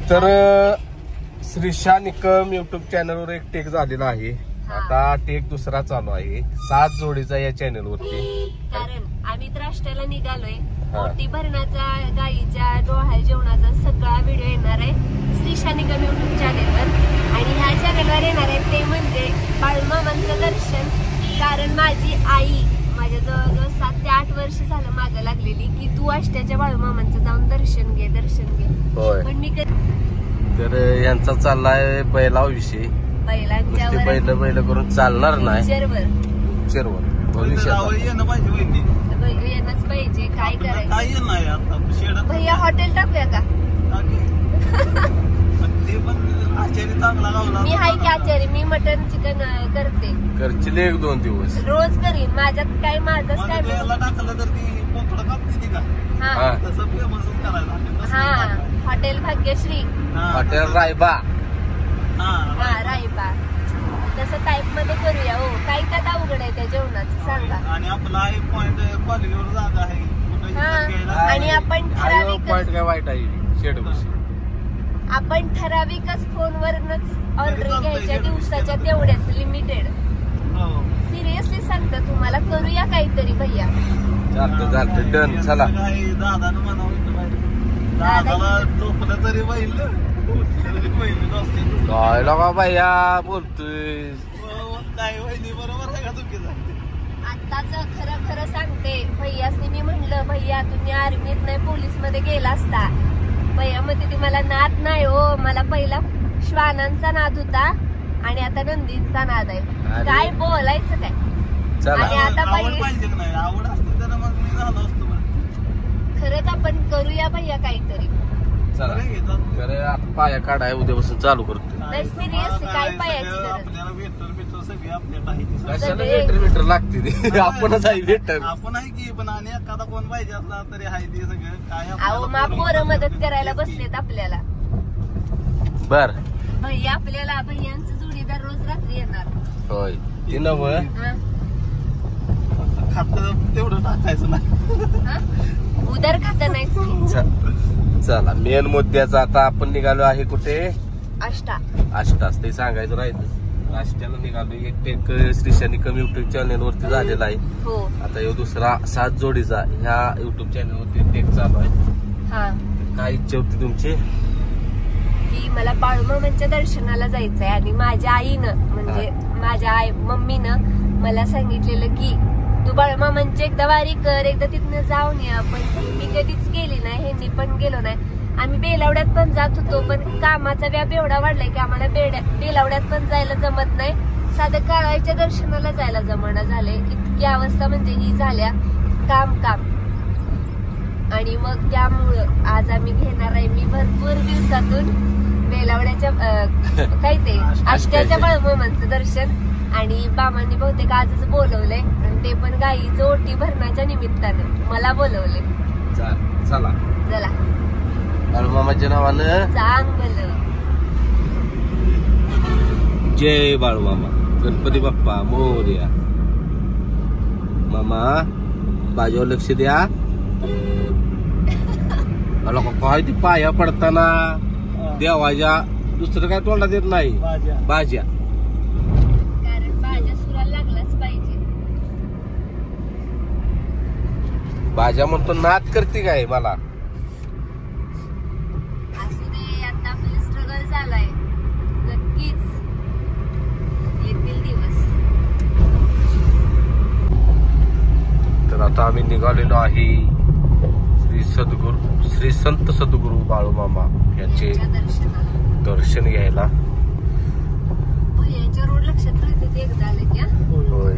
तर श्रीशा निकम युट्यूब चॅनलवर एक टेक झालेला आहे. आता टेक दुसरा चालू आहे 7 जोडीचा या चॅनल वरती. कारण आम्ही राष्ट्राला निघालोय. ओटी भरण्याचा, गाईच्या डोहाळ जेवणाचा सगळा व्हिडिओ येणार आहे श्रीशा निकम युट्यूब चॅनलवर. आणि ह्या चॅनलवर येणार आहे ते म्हणजे बाळूमामांचं दर्शन. कारण माझी आई माझ्या जवळजवळ 7 ते 8 वर्ष झालं मागं लागलेली की तू आष्ट्याच्या बाळूमामांचं जाऊन दर्शन घे दर्शन घे. पण मी तर यांचा चाललाय बैलाव विषय. बैल करून चालणार नाही. येणंच पाहिजे. काय करायचं भैया हॉटेल टाकूया का? मी हाय की आचारी. मी मटन चिकन करते. करशील 1-2 दिवस रोज करीन. माझ्यात काय माझंच काय टाकलं तर ती पोथडं कापते का? हा हॉटेल भाग्यश्री, हॉटेल रायबा. हा रायबा तसं टाईप मध्ये करूया. हो काय त्यात अवघड आहे त्या जेवणाचं सांगा. आणि आपला आई पॉइंट कॉलेजवर जागा आहे. आणि आपण ठराविक काय वाईट आहे शेड आपण ठराविकच फोनवरच ऑर्डर घ्यायच्या दिवसाच्या तेवढ्याच लिमिटेड. सिरियसली सांगता तुम्हाला करूया काहीतरी भैया. चालतं डन. चला दादानं दादाला टोपलं तरी बैल काय लगा भैया बोलतोय काय वहिनी बरोबर आहे का चुकीचं? आताच खरं सांगते भैयासनी मी म्हणलं भैया तुम्ही आर्मीत नाही पोलीस मध्ये गेला असता. भैया मध्ये ती मला नाद नाही हो. मला पहिला श्वानांचा नाद होता आणि आता नंदींचा नाद आहे. काय बोलायचं काय? आणि आता पाहिजे नाही आवड असते तर मग मी झालो असतो. खरंच आपण करूया भैया काहीतरी. चला पाया काढाय उद्यापासून चालू करतो. सिरियसली काय पायाची गरज? वेटर लागते आपणच आहे वेटर. आपण आहे की पण आणि एखादा कोण पाहिजे असला तरी आहे ते सगळं काय. अहो मा पोरं मदत करायला बसलेत आपल्याला. बर भैया आपल्याला भैयांचं जोडीदार रोज रात्री येणार. होय ते नव खात तेवढं टाकायचं नाही. उदर खात नाही. चला मेन मुद्द्याचा आता आपण निघालो आहे कुठे? आष्टाच ते सांगायचं राहिलं. आष्ट्याला निघालो. एक take Shrisha Nikam YouTube channel वरती झालेला आहे. आता हे दुसरा 7 जोडीचा ह्या युट्यूब चॅनल वरती टेक चालू आहे. काय इच्छा होती तुमची? की मला बाळूमामांच्या दर्शनाला जायचंय. आणि माझ्या आईनं म्हणजे माझ्या आई मम्मीनं मला सांगितलेलं की तू बाळूमामांची एकदा वारी कर, एकदा तिथनं जाऊन ये. पण मी कधीच गेली नाही, ह्यांनी पण गेलो नाही. आम्ही बेलावड्यात पण जात होतो पण कामाचा व्याप एवढा वाढलाय की आम्हाला बेलावड्यात पण जायला जमत नाही. साधं काळाच्या दर्शनाला जायला जमणं झाले. इतकी अवस्था म्हणजे ही झाल्या काम. आणि मग त्यामुळं आज आम्ही घेणार आहे मी भरपूर दिवसातून बेलावड्याच्या काय ते आष्ट्याच्या बाळूमामांचं दर्शन. आणि बाबांनी बहुतेक आजच बोलवलंय आणि ते पण गाईचं ओटी भरण्याच्या निमित्तानं मला बोलवले. चला बाळूमामाच्या नावानं चांगलं. जय बाळूमामा. गणपती बाप्पा मोरया. मामा बाजूवर लक्ष द्या. मला काय ती पाया पडताना देवाच्या दुसरं काय तोंडात येत नाही. बाज्या कारण बाज्या सुराला लागलाच पाहिजे. बाज्या म्हणतो नाद करते काय मला. असू दे आता आपलं स्ट्रगल चालाय. नक्कीच येतील दिवस. तर आता आम्ही निघालेलो आहे श्री संत सद्गुरू बाळूमामा यांचे दर्शन घ्यायला. भैयांच्या रोड लक्षात राहते एकदा आले की. होय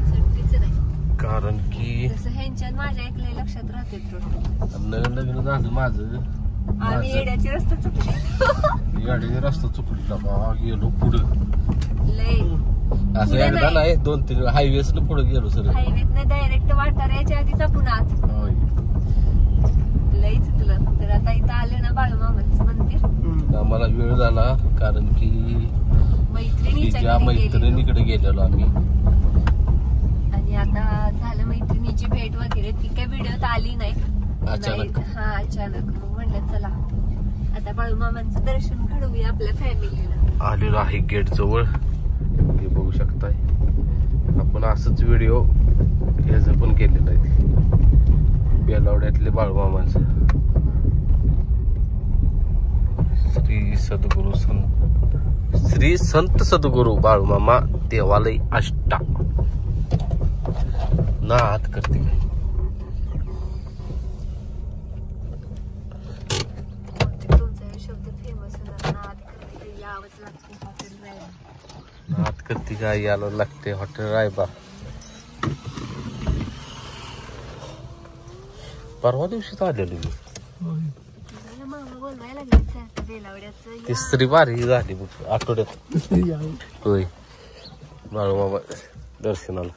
सुट्टीच नाही. कारण की ह्यांच्या माझ्या ऐकलंय लक्षात राहते रोड. लग्न झालं माझं. आम्ही येड्याची रस्ता चुकली. येड्याची रस्ता चुकली का गेलो पुढं. लय असं एकदा नाही 2-3 हायवेस पुढे गेलो सर. हायवेत नाही डायरेक्ट वाटार याच्या आधीचा पुन्हा लय चुकलं. तर आता इथं आले ना बाळूमामांचं मंदिर. आम्हाला वेळ झाला कारण की मैत्रिणीकडे गेलेलो आम्ही. आणि आता झालं मैत्रिणीची भेट वगैरे ती काही व्हिडिओत आली नाही. अचानक. अचानक मग म्हणलं चला आता बाळूमामांचं दर्शन घडवूया आपल्या फॅमिलीला. आलेलो आहे गेट जवळ, हे बघू शकताय. आपण असंच व्हिडिओ ह्याचं पण केलेलं आहे, बेलावड्यातले बाळूमामांचं. श्री संत सद्गुरू बाळूमामा देवालय आष्टा. नाद करते काय तुमचा शब्द फेमस होणार, नाद करते काय यायला लागते हॉटेल रायबा. परवा दिवशीच आलेलो मी. तिसरी बारी झाली बघ आठवड्यात. होय बाळूमामा दर्शनाला.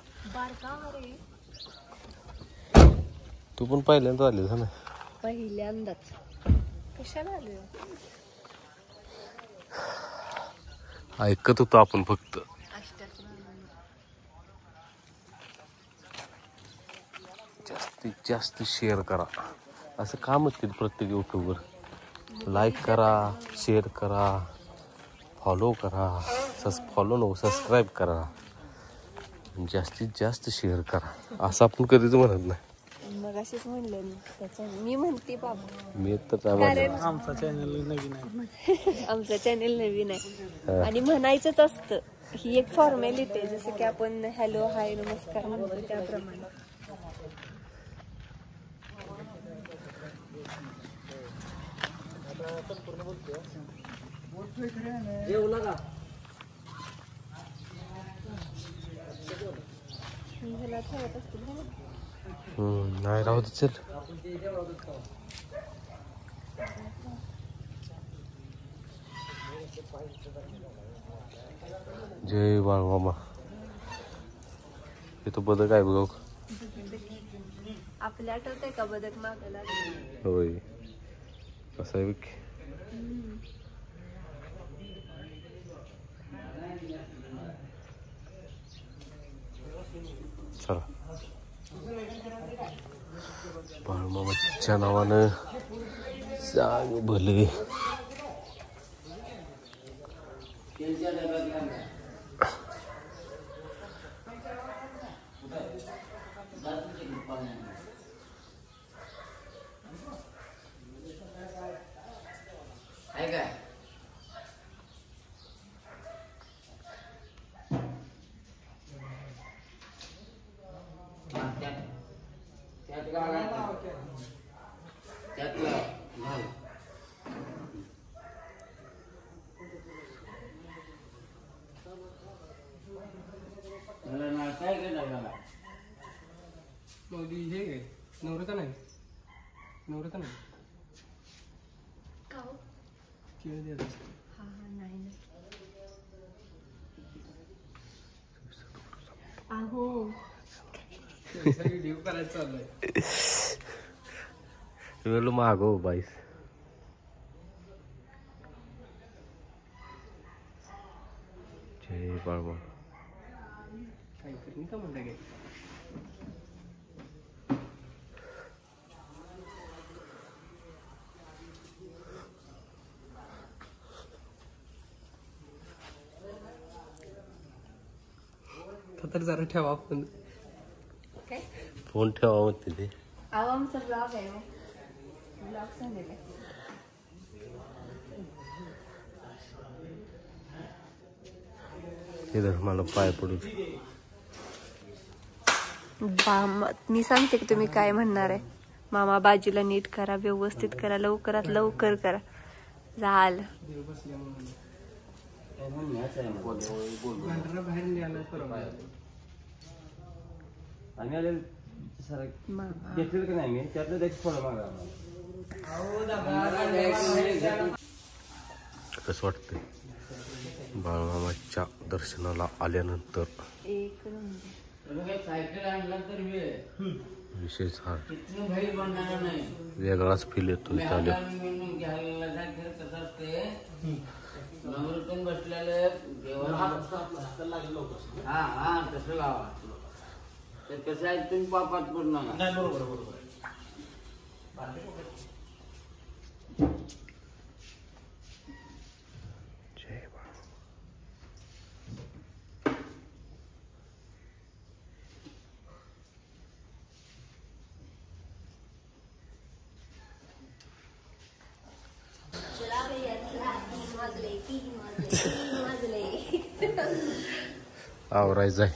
तू पण पहिल्यांदा आली ना? पहिल्यांदाच. कशाला आले? ऐकत होतो आपण फक्त. जास्तीत जास्त शेअर करा असं का म्हणतील प्रत्येक युट्यूबवर. लाईक करा, शेअर करा, फॉलो करा. फॉलो नको, सबस्क्राईब करा. जास्तीत जास्त शेअर करा असं आपण कधीच म्हणत नाही. मग अशीच म्हणले मी म्हणते बाबा. मी तर आमचा चॅनल नवीन आहे. आमचं चॅनेल नवीन आहे आणि म्हणायचंच असतं. ही एक फॉर्मॅलिटी आहे, जसं की आपण हॅलो हाय नमस्कार म्हणतो त्याप्रमाणे. नाही राहू दे चल. जय बाळूमामा. हे तो बदक आहे बघ. आपल्या आठवतंय का बदक मागायला? होय कसं आहे बघ. चला बाळूमामाच्या नावानं सांग भले. नवरता नाही नवरता नाही व्हिडिओ करायचं चाललंय. मागो बाईस. जय बाळूमामा. काहीतरी का म्हणलं काय? तर जरा ठेवा आपण. काय फोन ठेवा म्हणते ते. आमचा ब्लॉग आहे. ब्लॉग सांगितलं इधर मला पाय पडू. मी सांगते की तुम्ही काय म्हणणार आहे. मामा बाजूला नीट करा, व्यवस्थित करा, लवकरात लवकर करा. झालं घेतलेलं का नाही मी त्यातलं थोडं मागा. कसं वाटतंय बाळूमामाच्या दर्शनाला आल्यानंतर? एक विशेष हा वेगळाच फील येतो चालू. कसं आहे तुम्ही पापात पडू नका. आवरायचंय.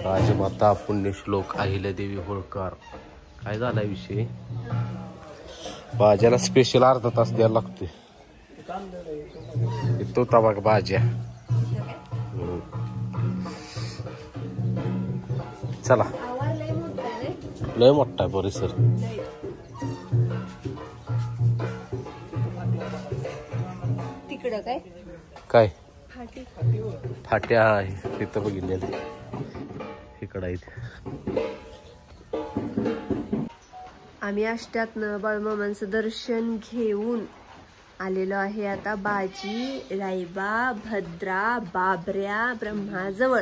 राजमाता पुण्यश्लोक अहिल्यादेवी होळकर. काय झालाय विषय? भाज्याला स्पेशल अर्धा तास द्यायला लागतोय. तो तवा भाज्या. चला लय मोठा आहे परिसर. तिकडं काय काय फाट्या आहे तिथं बघितलेलं. इकडं आहे. आम्ही अष्टातनं बाळूमामांचं दर्शन घेऊन आलेलो आहे आता बाजी, रायबा, भद्रा, बाबऱ्या, ब्रह्माजवळ.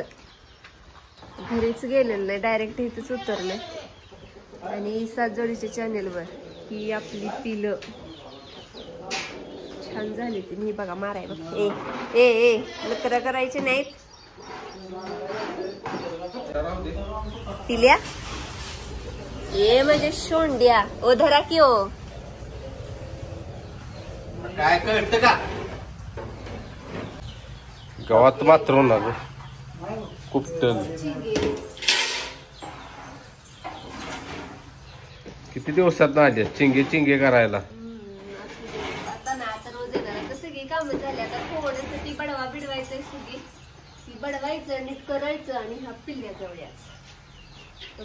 घरीच गेलेलं नाही, डायरेक्ट इथंच उतरलंय. आणि 7 जोडीच्या चॅनेलवर ही आपली पिलं छान झाली. ती मी बघा माराय बघ. ए ए ए नखरं करायचे नाहीत. पिल्या ये म्हणजे शोंड्या. ओ धरा की ओ. काय कळतं का गावात मात्र ना ग कुपटल. किती दिवसात आले चिंगे चिंगे करायला. आता ना आता रोज येणार. तर सगळी कामं झाली. आता थोडंसं ती बडवा बिडवायचंय. सगळी ती बडवायचं नीट करायचं आणि हा पिल्ल्या जवळच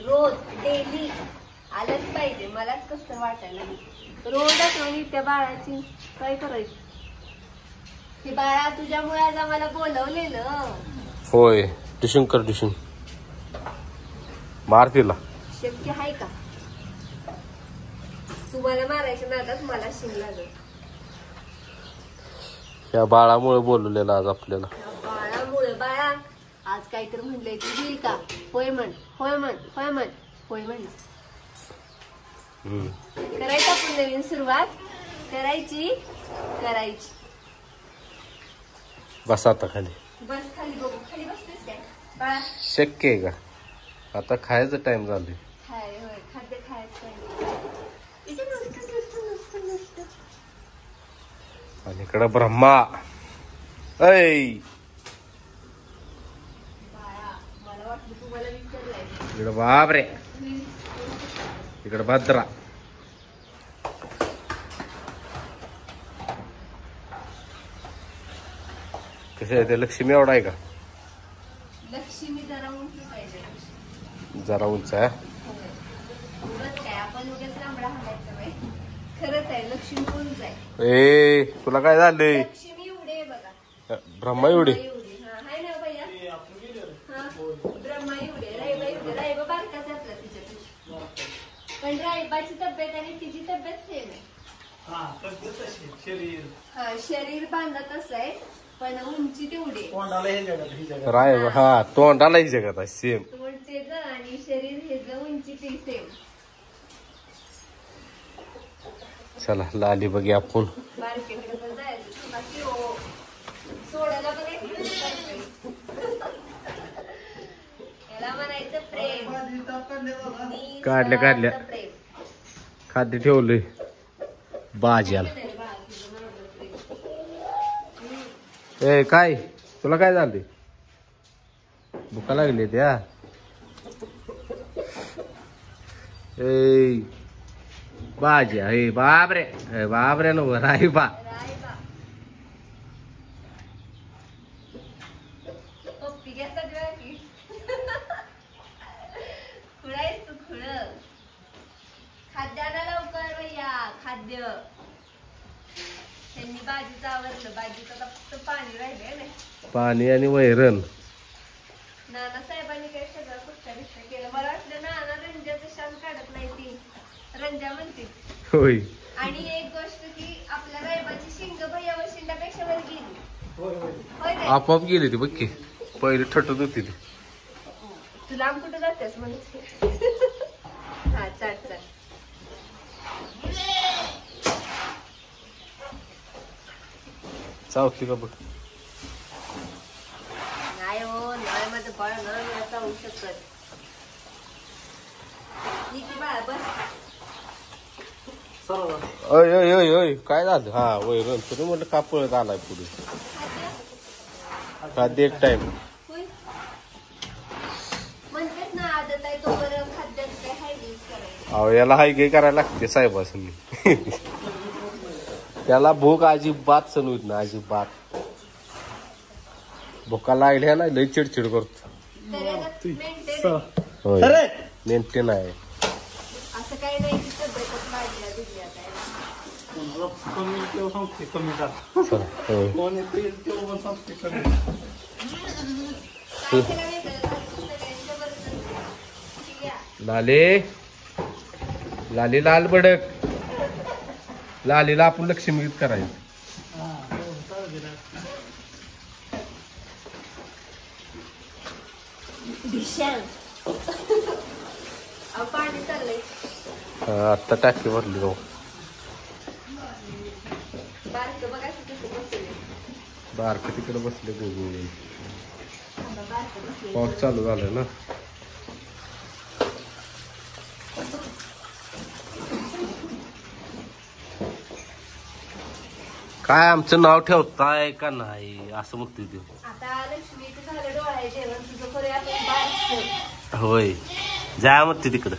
रोज डेली आलंच पाहिजे. मलाच कसं वाटायला रोज आठवणी त्या बाळाची. काय करायचं? हे बाळा तुझ्यामुळे आज आम्हाला बोलवलेलं. होय ट्युशन कर. ट्युशन मार तिला. शक्य आहे का? तुम्हाला मारायच्या नादात मला शिंग लागत. या बाळामुळे बोलवलेलं आज आपल्याला. बाळामुळे. बाळा आज काहीतरी म्हणलंय तू होईल का? होय म्हण. होय म्हण. होय म्हण. होय म्हण. करायचं आपण नवीन सुरुवात. करायची. बस आता खाली. बस खाली. बघू खाली बसतेस काय बाळा? शक्य आहे का? आता खायचं टाइम झाले. होय खाद्य खायचं. आणि इकडं ब्रह्मा. ऐ मला वाटलं तुम्हाला विसरलाय. इकडं बापरे. इकडं भद्रा. कसं आहे ते लक्ष्मी एवढा आहे का? लक्ष्मी जरा उंच पाहिजे. जरा उंच आहे. काय आपण उगाच लांबडा हाणायचं बाई. खरंच आहे लक्ष्मी उंच आहे. ए तुला काय झालंय? लक्ष्मी एवढे बघा. ब्रह्मा एवढी. हाय ना भैया. हा ब्रह्मा एवढे. रायबा एवढे. रायबा बारकाच आपला तिच्यापेक्षा. पण रायबाची तब्येत आणि तिची तब्येत सेम आहे. हा शरीर बांधत असं आहे पण उंची तेवढी. राय हा तोंडाला ही जगत आहे सेम. तोंड तेज आणि शरीर हेज उंची ती सेम. चला लाली बघी आपण. मार्केटकडे पण जायचं. बाकी हो सोडायला पण एक याला म्हणायचं प्रेम. काढल्या खाद्य ठेवलंय भाज्याला. ए काय तुला काय झालं? भुका लागली त्या. ए भाज्या. हे बापरे. बापरे नो रायबा. पप्पी घ्या सगळं की. खुळायस तू खुळ. खाद्याला लवकर भैया खाद्य. त्यांनी भाजीचं आवरलं. भाजीचं आता फक्त पाणी राहिलंय ना. पाणी आणि वैरण. नानासाहेबांनी काही सगळं कुठच्या बिष्टा केलं. मला वाटलं नाना रंजाचं शान काढत नाही. ती रंजा म्हणते. होय. आणि एक गोष्ट की आपल्या रायबाची शिंग भैया व शिंगापेक्षा वर गेली. होय काय? आपोआप गेली ती बघ की. पहिले ठटत होती ती. तू लांब कुठं जातेस म्हणजे? हा चाट चाट. चावती का बघ. नाही हो नाही माझं बाळ ना चावू शकत. बाळा बस. ओय ओय ओय ओय काय झालं? हा वैरण तुम्ही म्हटलं का पळत आलाय पुढे खाद्य एक टाइम म्हणतात ना आदत आहे तो बरं खाद्याचं काय हायजीन करायचं. अहो याला हाय गे करायला लागते साहेबासनी. त्याला भूक अजिबात सण होत ना अजिबात. भुका लागल्या ना लय चिडचिड करतो. होय मेंटेन आहे. असं काही नाही की तब्येतच वाढल्या दुखल्या काय. कमी तेव्हा सांगते कमी करा. कोण येते तेव्हा सांगते कमी. लाले लाली लाल बडक लालीला आपण लक्ष्मीत करायचं. पाणी चाललंय. आता टाकी भरली जाऊ. बारकं बघा कसं बसले. बारक तिकडे बसले गोगो. पाऊस चालू झालाय ना. काय आमचं नाव ठेवताय का नाही असं म्हणतोय तू. आता लक्ष्मीचं झालं डोळा जेवण तुझं करूया आपण बारसं. होय जा म्हणते तिकडं.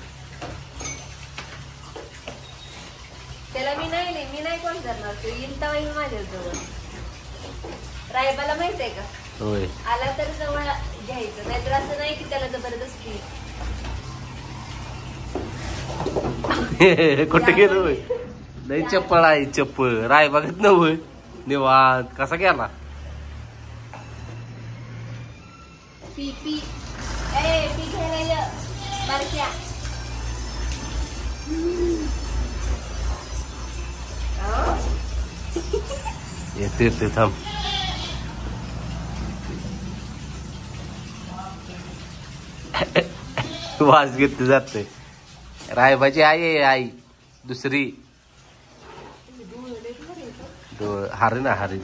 त्याला मी नाही कोण करणार. तो येईल तेव्हा येईल माझ्याजवळ. रायबाला माहित आहे का? होय आला तर जवळ घ्यायचं नाहीतर असं नाही की त्याला जबरदस्ती. कुठे गेलो होय लई चप्पल आहे चप्पल राय बघत न होय निवांत कसा गेला. पी पी ए पी घ्यायला बारक्या. येते थांब. वास घेतली जाते. रायबाची आई दुसरी हारी ना हारी.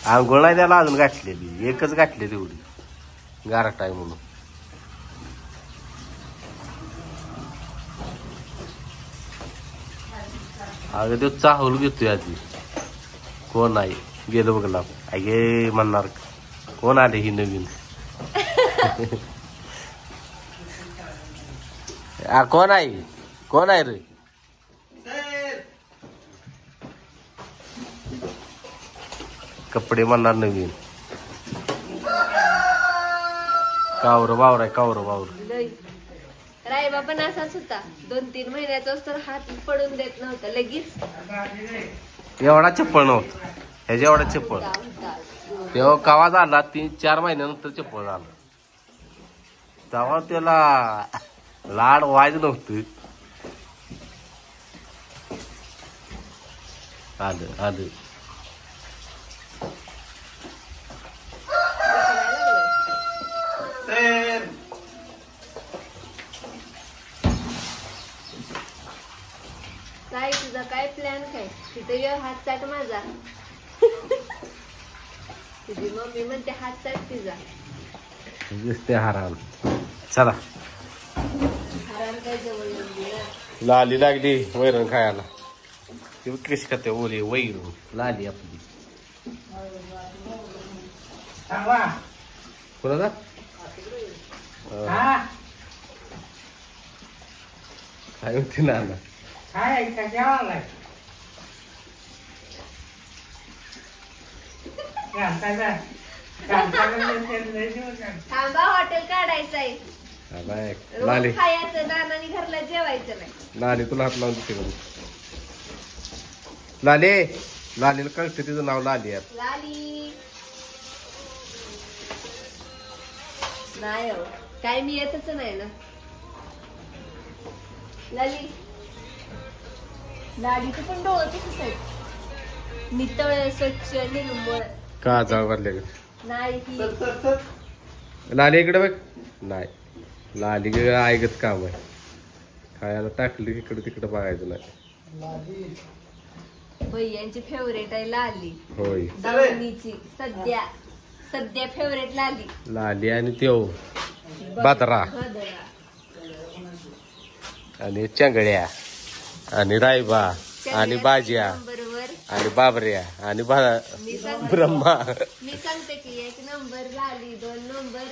आंघोळ नाही त्याला अजून गाठलेली एकच गाठली तेवढी गारट आहे म्हणून. अगं तो चाहूल घेतोय आधी. कोण आहे गेलं बघला अगे म्हणणार कोण आले ही नवीन. कोण आहे रे. कपडे म्हणणार नवीन. कावर वावर आहे कावर वावर. रायबा पण असाच होता. 2-3 महिन्याचा तर हात पडून देत नव्हता लगेच. एवढा चप्पल नव्हता ह्याच्या एवढा चप्पल. तेव्हा कावा झाला 3-4 महिन्यानंतर चप्पल झाला. तेव्हा त्याला लाड व्हायचं नव्हतं. आलं काय तुझा काय प्लॅन काय. तिथे हात चाट माझा. तुझी मम्मी म्हणते हात चाट तिचा. दिसते हराम. चला हराम काय जवळ लाली लागली वैरण खायला. ती कशी खाते ओली वैरण लाली आपली. कोणाचा काय होती ना थांबा हॉटेल काढायचंय. लाली खायचं नानानी घरला जेवायचं नाही. लाली तुला हात लावून देते करून. लालीला कळते तिचं नाव लाली आहे. लाली नाही हो काय मी येतच नाही ना. लाडीचं पण डोळं तसंच आहे. नितळ स्वच्छ निर्मळ. का जाळ भरले नाही लाली इकडे बघ. नाही लाली ऐकत काम आहे. खायला टाकली इकडे तिकडे बघायचं नाही. भैयांची फेवरेट आहे लाली. होय दावणीची सध्या फेवरेट लाली आणि त्यो बादरा. आणि चंगड्या आणि रायबा आणि बाज्या बरोबर आणि बाबऱ्या आणि ब्रह्मा. मी सांगते की 1 नंबर झाली, 2 number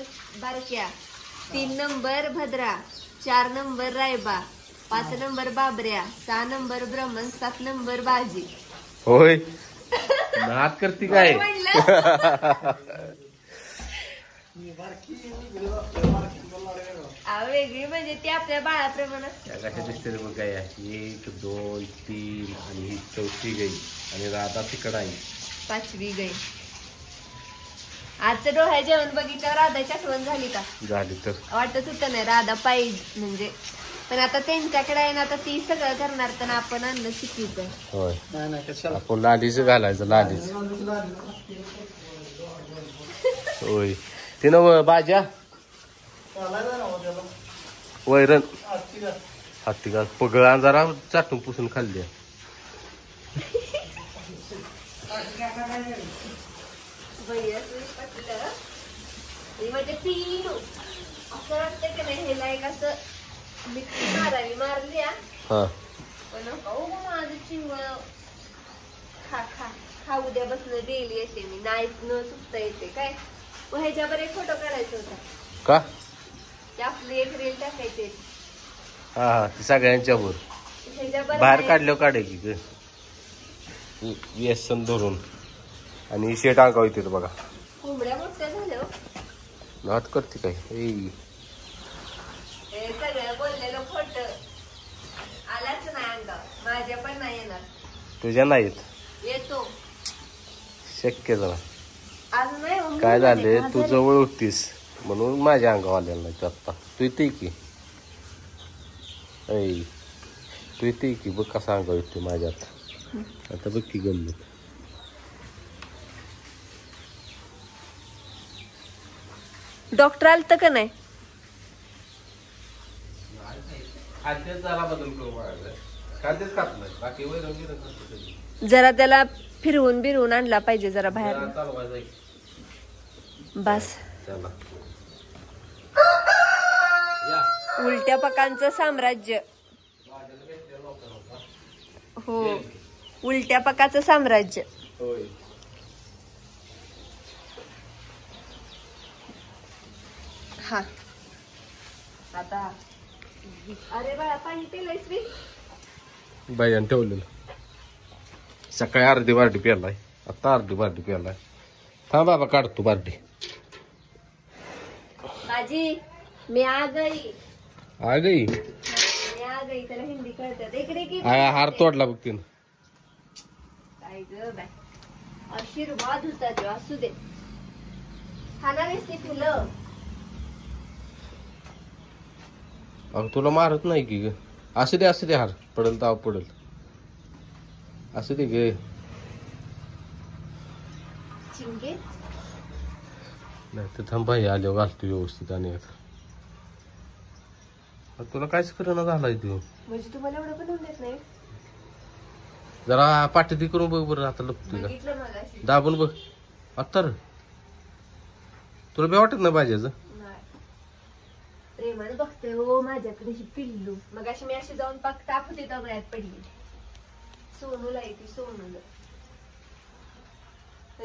Barkya, 3 number Bhadra, 4 number Rayba, 5 number Babrya, 6 number Brahman, 7 number Baji. होय नाद करते काय? वेगळी म्हणजे ती आपल्या बाळाप्रमाणे कशा दिसते बघ गाय. 1 2 3 आणि ही 4थी गाई आणि राधा तिकडं आहे 5वी गाई. आजचं डोळ्या जेवण बघितल्यावर राधाची आठवण झाली का? झाली तर वाटत होतं नाही राधा पाहिजे म्हणजे, पण आता त्यांच्याकडे आहे ना, आता ती सगळं करणार तर आपण आणलं शिकीचं. होय नाही नाही कशाला आपण लालीच घालायचं लालीच. होय तिनं बाज्या वैरण हाती घाल पगळा जरा चाटून पुसून खाल्ली. म्हणजे पिलू असं वाटतं की नाही ह्याला एक असं मिठी मारावी मारली पण माझं चिंग खा खा खा उद्या बसणं डेली येते मी नाही न चुकता येते काय. ह्याच्यावर एक फोटो काढायचा होता का? ते आपली एक रील टाकायची. हा ती सगळ्यांच्या वर ह्याच्यावर बाहेर काढल्यावर काढायची ग व्यसन धरून आणि शेट अंगाव येते बघा. कोंबड्या मोठ्या झाल्या नात करते काय? हे सगळं बोललेलं खोट आलाच नाही अंगावर. माझ्या पण नाही येणार. तुझ्या नाहीत येतो शक्य जरा. आज नाही काय झाले तू जवळ होतीस म्हणून माझ्या अंगावर आलेला नाही आता. तू येते की तू येते की बघ कसा अंगाव येते माझ्यात. आता बघ की गंमत. डॉक्टर आलत का नाही? जरा त्याला फिरवून बिरवून आणला पाहिजे जरा बाहेर. बस उलट्या पकांचं साम्राज्य. हो उलट्या पकाचं साम्राज्य. हा आता अरे बाळा पाणी पिलंयस मी? बाईन ठेवलेलं सकाळी अर्धी बार्डी प्यालाय आता अर्धी बार्डी प्यालाय. थांब बाबा काढतो बार्डी. बाजी मी आ गई. आ गई मी आ गई त्याला हिंदी कळतात. इकडे की हार तोडला बघ तिनं. काय ग बाय आशीर्वाद होता जो असू दे. खाणार आहेस ती फुलं? अगं तुला मारत नाही की ग. असू दे हार पडल ताव पडल. असू दे ग. चिंगे नाही तर थांबा आल्यावर घालतो व्यवस्थित. आणि तुला कायच करणं झालाय तू. म्हणजे तुम्हाला एवढं पण देत नाही. जरा पाठी करून बघ बरं. आता लपतोय बघितलं मगाशी. दाबून बघ आता. तुला बी वाटत नाही भाज्याचं? प्रेमानं बघते हो माझ्याकडे ही पिल्लू. मग अशी मी अशी जाऊन पाक टाकते दगड्यात पडली. सोनूला येते सोनूला.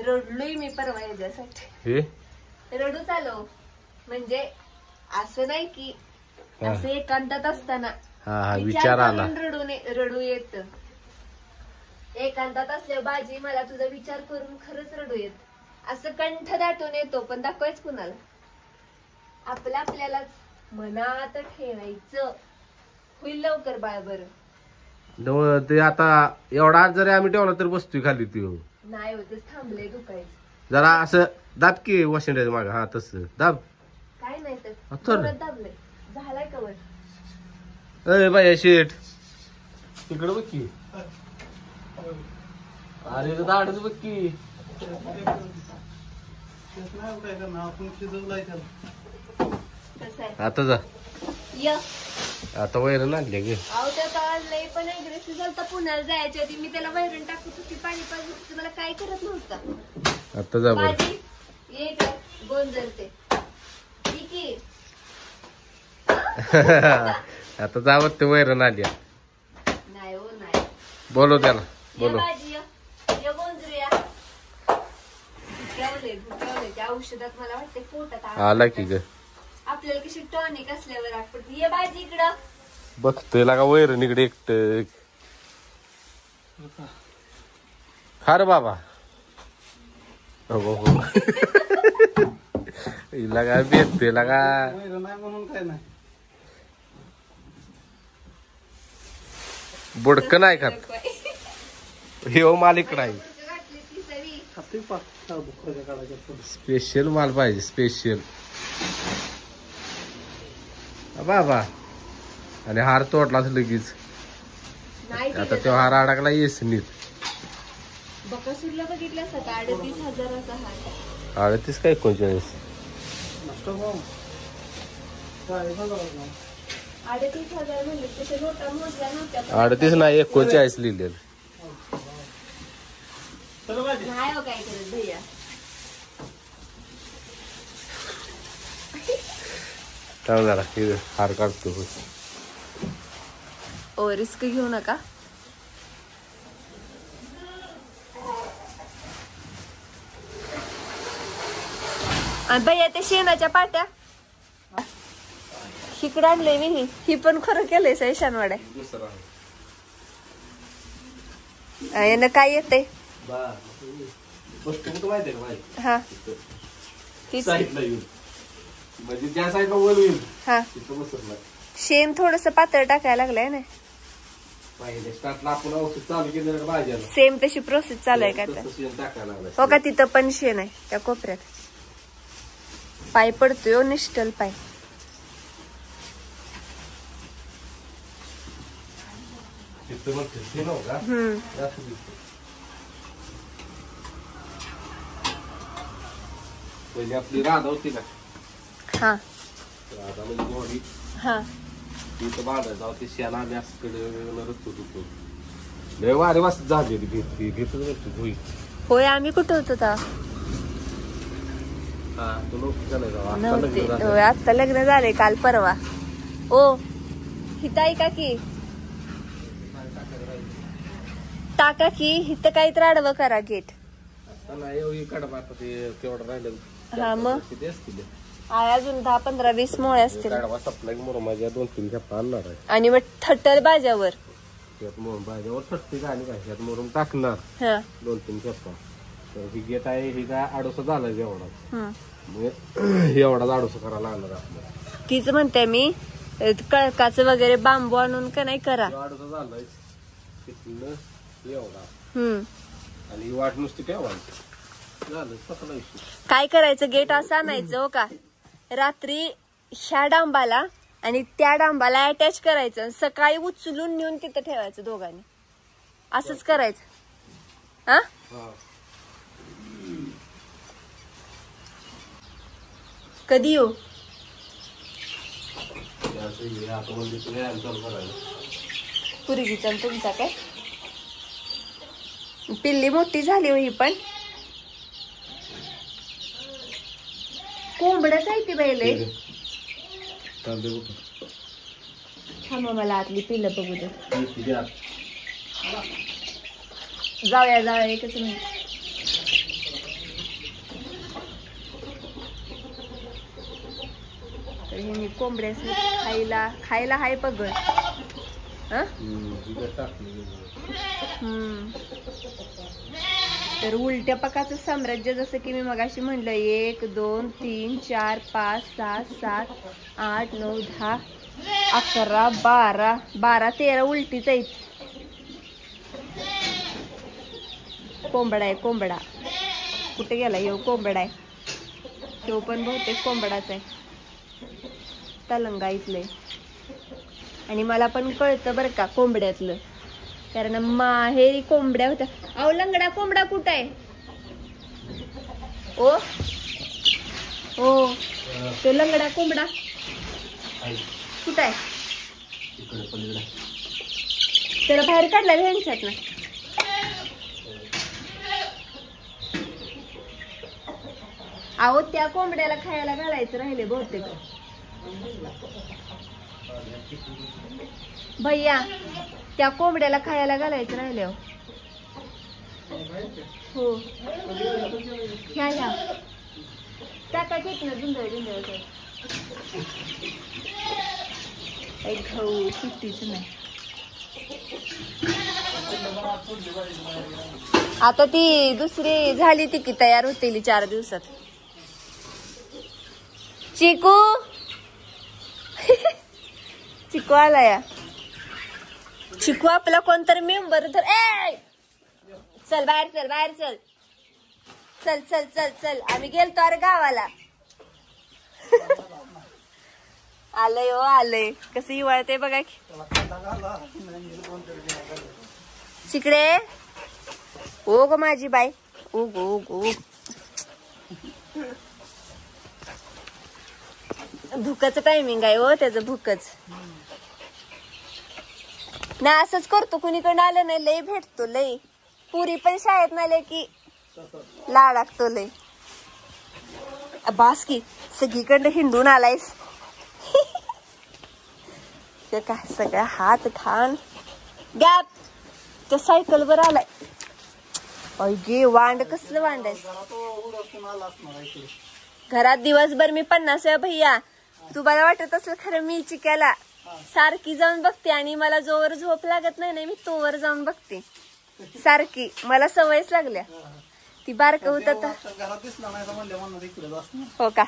रडलोय मी परवा याच्यासाठी. रडूच आलो म्हणजे असं नाही की असं एकांतात असताना विचार आला रडू येत. एकांतात असल्यावर बाजी मला तुझा विचार करून खरंच रडू येत. असं कंठ दाटून येतो पण दाखवायच कुणाला? आपल्यालाच मनात ठेवायचं. होईल लवकर बाळ. बरं ते आता एवढा जरी आम्ही ठेवला तर बसतोय खाली. ती नाही होतेच थांबले दुखायचं. जरा असं दाब की वशिंड्याच्या माग. हा तसं दाब. काय नाही तर दाबलंय. झालाय कवर. अरे बाय शेठ तिकडं बघ की. अरे दाडच बघ की. आता जा आता वैरण आणले गे. अहो त्या लय पण अग्रेसिव्ह झालता. पुण्याला जायच्या आधी मी त्याला वैरण टाकत होती पाणी पाजत होती. मला काय करत नव्हता. आता जा बरं. माझी ये गोंजरते ठीक आहे. आता जावं ते वैरण आली नाही हो नाही. बोलो त्याला बोलो. त्या औषधात मला वाटते पोटात आला की ग आपल्याला कशी टॉनिक असल्यावर आठवत. ये भाजी इकडं बघतोय लागा वैरण इकडे एकट. खा बाबा. हो हो लगा भेटतोय लगा. नाही म्हणून काय नाही. बुडक नाही खात हे मालिक नाही. स्पेशल माल पाहिजे स्पेशल बाबा. आणि हार तोडलाच लगेच. आता तो हार अडकला येस नीट. बकासूरला बघितलं असं का 38,000चा हार. 38 काय 39. 38,000 म्हणले त्याच्या नोटा मोजल्या नव्हत्या. 38 नाही 39 लिहिलेलं. नाही हो काय करत भैया. जरा हार काढतो. ओ रिस्क घेऊ नका. आणि भैया ते शेणाच्या पाट्या इकडे आणलंय मी. ही पण खरं केलंय सैशानवाड्या. यानं काय येते हा तीच हा. शेण थोडस पातळ टाकायला लागलंय ना. सेम तशी प्रोसेस चालू आहे का. हो का तिथं पण शेण आहे त्या कोपऱ्यात. पाय पडतोय निष्ठल पाय. पहिली आपली राधा होती ना. हा राधा म्हणजे गोडी. हा तिथं बांधायचं होती शेण. आम्ही असं होतो लय वारे वाजत झालेली भीत होई. होय आम्ही कुठं होतो का नव्हते. आता लग्न झाले काल परवा. ओ हिताई का की टाका की हिथं काही तर आडवं करा गेट. हा मग अजून 10, 15, 20 मोळे असतील. माझ्या 2-3 खेपा आणणार आहे. आणि मग थट्टर भाज्यावर भाज्यावर थट्टी झाली काय ह्यात मोरून टाकणार 2-3 खेपा. तर ही गेट आहे ही काय आडोसा झाला एवढा. एवढाच आडोसा करायला लागणार आपल्याला. तीच म्हणते मी कळकाचं वगैरे बांबू आणून का नाही करा. आडोसा झालाय एवढा. आणि वाट नुसती ठेवायची झालं सकाळ. काय करायचं गेट असं आणायचं हो का. रात्री ह्या डांबाला आणि त्या डांबाला अटॅच करायचं. सकाळी उचलून नेऊन तिथं ठेवायचं दोघांनी. असंच करायचं. हा कधी येऊ. पुरगीचा तुमचा काय पिल्ली मोठी झाली हो. ही पण कोंबड्याच आहे ती बैले. थांबा मला आतली पिल्लं बघू दे. जाऊया एकच मिनिट. हे कोंबड्यास खायला हाय पगड. तर उलट्या पकाचं साम्राज्य जसं की मी मगाशी म्हणलं 1, 2, 3, 4, 5, 6, 7, 8, 9, 10, 11, 12, 13 उलटीच आहेत. कोंबडा आहे कोंबडा. कुठे गेला येऊ. कोंबडा आहे तो पण बहुतेक कोंबडाच आहे. तलंगा इथले. आणि मला पण कळतं बरं का कोंबड्यातलं. कारण माहेरी कोंबड्या होत्या. अहो लंगडा कोंबडा कुठं आहे ओ. हो तो लंगडा कोंबडा कुठं आहे. त्याला बाहेर काढला ह्यांच्यात ना. अहो त्या कोंबड्याला खायला घालायचं राहिले बहुतेक. भैया त्या कोंबड्याला खायला घालायचं राहिले हो ह्या ह्या टाका घेत ना जुंदळ जुंदळ खाऊ सुट्टीच नाही आता ती दुसरी झाली ती की तयार होतील 4 दिवसात चिकू चिकू आला या चिकू आपला कोणतरी मेंबर तर ए चल बाहेर चल बाहेर चल चल चल चल चल आम्ही गेलतो अरे गावाला आलंय हो आलंय कसं हिवाळते बघा की चिकडे ओ ग माझी बाई ओ गो गो भूकच टायमिंग आहे हो त्याचं भूकच ना असंच करतो कुणीकडे आलं नाही लय भेटतो लय पुरी पण शाळेत नाही की लाडाकतो लय बास की सगळीकडे हिंडून आलायस ते काय सगळ्या हात ठाण गॅप त्या सायकल वर आलाय अगे वांड कसलं वांड आहे घरात दिवसभर मी 50 वेळा भैया तुम्हाला वाटत असेल खरं मी चिक्याला सारखी जाऊन बघते आणि मला जोवर झोप लागत नाही मी तोवर जाऊन बघते सारखी मला सवयच लागल्या ती बारक होत हो का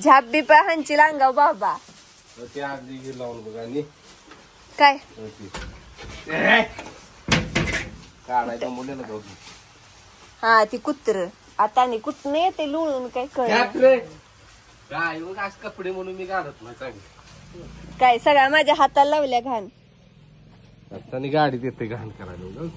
झाप बी हांची लांगाव बाबा काय हा ती कुत्र आता कुठं येते लुळून काय कपडे म्हणून मी घालत नाही काय सगळ्या माझ्या हाताला लावल्या घाण आता गाडीत येते घाण करायला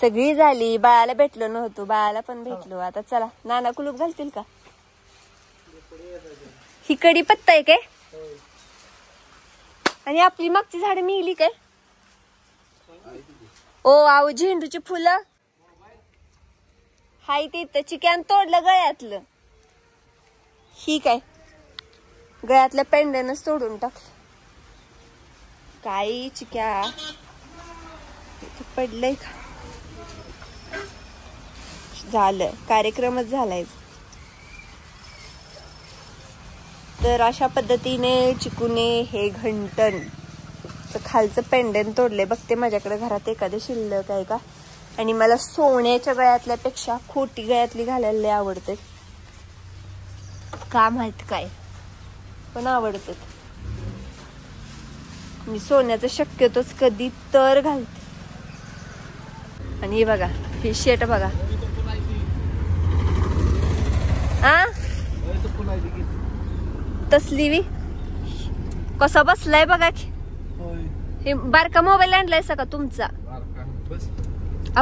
सगळी झाली बाळाला भेटलो नव्हतो बाळाला पण भेटलो आता चला नाना कुलूप घालतील का ही कडी पत्ता आहे काय आणि आपली मागची झाड मिळली काय ओ आव झेंडूची फुलं हाय तिथं चिक्यान तोडलं गळ्यातलं ही काय गळ्यातल्या पेंड्यानच तोडून टाकलं काय चिक्या पडलंय का झालं कार्यक्रमच झालाय तर अशा पद्धतीने चिकूने हे घंटन खालचं पेंडन तोडले बघते माझ्याकडे घरात एखादं शिल्लक आहे का आणि मला सोन्याच्या गळ्यातल्या पेक्षा खोटी गळ्यातली घालायला लय आवडते का माहित काय पण आवडत मी सोन्याचं शक्यतोच कधी तर घालते आणि हे बघा हे शेट बघा आ तसली वी कसा बसलाय बघा की हे बारका मोबाईल आणलाय का तुमचा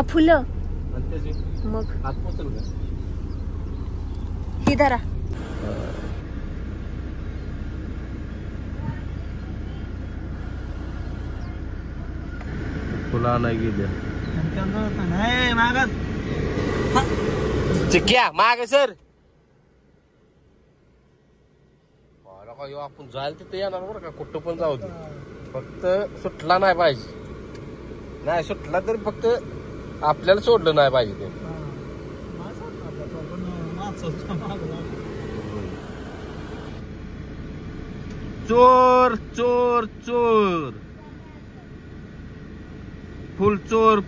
फुलं मग ही धरा फुला नाही गेल्या चिक्या माग सर आपण जायला तिथे येणार बरं का कुठं पण जाऊ दे फक्त सुटला नाही पाहिजे नाही सुटला तरी फक्त आपल्याला सोडलं नाही पाहिजे ते चोर चोर चोर फुल चोर